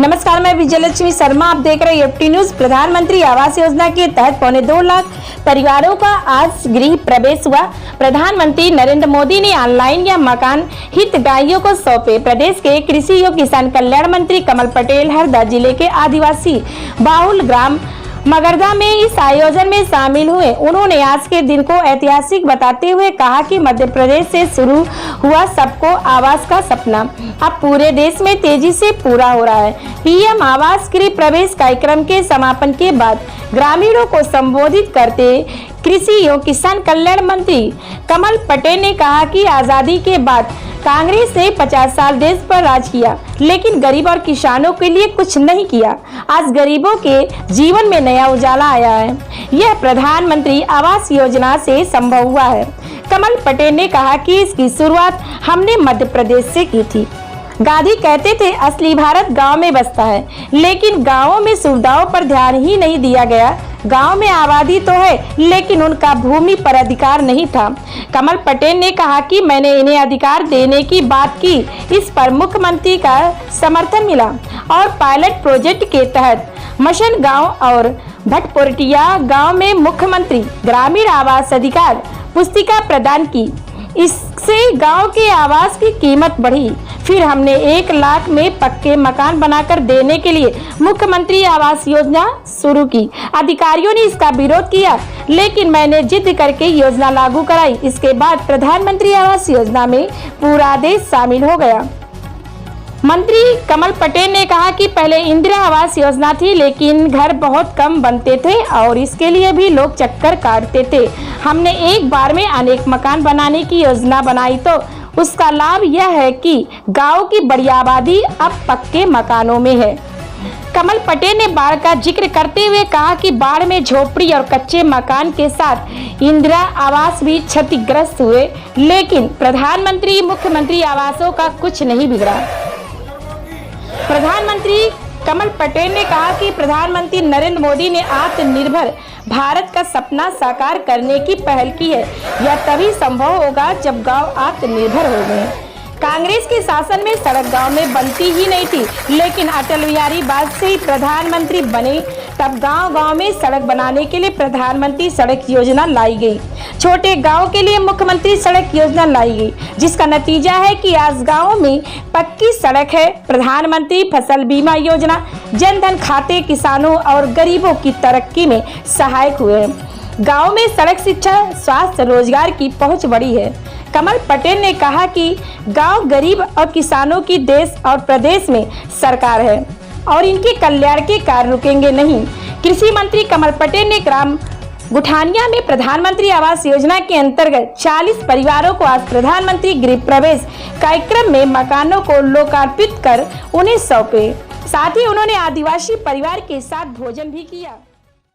नमस्कार, मैं विजयलक्ष्मी शर्मा। आप देख रहे हैं एफटी न्यूज। प्रधानमंत्री आवास योजना के तहत 2.25 लाख परिवारों का आज गृह प्रवेश हुआ। प्रधानमंत्री नरेंद्र मोदी ने ऑनलाइन या मकान हितग्राहियों को सौंपे। प्रदेश के कृषि एवं किसान कल्याण मंत्री कमल पटेल हरदा जिले के आदिवासी बाहुल ग्राम मगरदा में इस आयोजन में शामिल हुए। उन्होंने आज के दिन को ऐतिहासिक बताते हुए कहा कि मध्य प्रदेश से शुरू हुआ सबको आवास का सपना अब पूरे देश में तेजी से पूरा हो रहा है। पीएम आवास गृह प्रवेश कार्यक्रम के समापन के बाद ग्रामीणों को संबोधित करते कृषि एवं किसान कल्याण मंत्री कमल पटेल ने कहा कि आजादी के बाद कांग्रेस ने 50 साल देश पर राज किया, लेकिन गरीब और किसानों के लिए कुछ नहीं किया। आज गरीबों के जीवन में नया उजाला आया है। यह प्रधानमंत्री आवास योजना से संभव हुआ है। कमल पटेल ने कहा कि इसकी शुरुआत हमने मध्य प्रदेश से की थी। गांधी कहते थे असली भारत गांव में बसता है, लेकिन गांवों में सुविधाओं पर ध्यान ही नहीं दिया गया। गांव में आबादी तो है, लेकिन उनका भूमि पर अधिकार नहीं था। कमल पटेल ने कहा कि मैंने इन्हें अधिकार देने की बात की। इस पर मुख्यमंत्री का समर्थन मिला और पायलट प्रोजेक्ट के तहत मशन गांव और भटपोरटिया गांव में मुख्यमंत्री ग्रामीण आवास अधिकार पुस्तिका प्रदान की। इससे गांव के आवास की कीमत बढ़ी। फिर हमने 1 लाख में पक्के मकान बनाकर देने के लिए मुख्यमंत्री आवास योजना शुरू की। अधिकारियों ने इसका विरोध किया, लेकिन मैंने जिद करके योजना लागू कराई। इसके बाद प्रधानमंत्री आवास योजना में पूरा देश शामिल हो गया। मंत्री कमल पटेल ने कहा कि पहले इंदिरा आवास योजना थी, लेकिन घर बहुत कम बनते थे और इसके लिए भी लोग चक्कर काटते थे। हमने एक बार में अनेक मकान बनाने की योजना बनाई, तो उसका लाभ यह है कि गांव की बड़ी आबादी अब पक्के मकानों में है। कमल पटेल ने बाढ़ का जिक्र करते हुए कहा कि बाढ़ में झोपड़ी और कच्चे मकान के साथ इंदिरा आवास भी क्षतिग्रस्त हुए, लेकिन प्रधानमंत्री मुख्यमंत्री आवासों का कुछ नहीं बिगड़ा। प्रधानमंत्री कमल पटेल ने कहा कि प्रधानमंत्री नरेंद्र मोदी ने आत्मनिर्भर भारत का सपना साकार करने की पहल की है। यह तभी संभव होगा जब गांव आत्मनिर्भर हो गए। कांग्रेस के शासन में सड़क गांव में बनती ही नहीं थी, लेकिन अटल बिहारी वाजपेयी प्रधानमंत्री बने तब गांव-गांव में सड़क बनाने के लिए प्रधानमंत्री सड़क योजना लाई गई। छोटे गांव के लिए मुख्यमंत्री सड़क योजना लाई गई, जिसका नतीजा है कि आज गांव में पक्की सड़क है। प्रधानमंत्री फसल बीमा योजना, जनधन खाते किसानों और गरीबों की तरक्की में सहायक हुए। गांव में सड़क, शिक्षा, स्वास्थ्य, रोजगार की पहुंच बढ़ी है। कमल पटेल ने कहा कि गांव गरीब और किसानों की देश और प्रदेश में सरकार है और इनके कल्याण के कार्य रुकेंगे नहीं। कृषि मंत्री कमल पटेल ने ग्राम गुठानिया में प्रधानमंत्री आवास योजना के अंतर्गत 40 परिवारों को आज प्रधानमंत्री गृह प्रवेश कार्यक्रम में मकानों को लोकार्पित कर उन्हें सौंपे। साथ ही उन्होंने आदिवासी परिवार के साथ भोजन भी किया।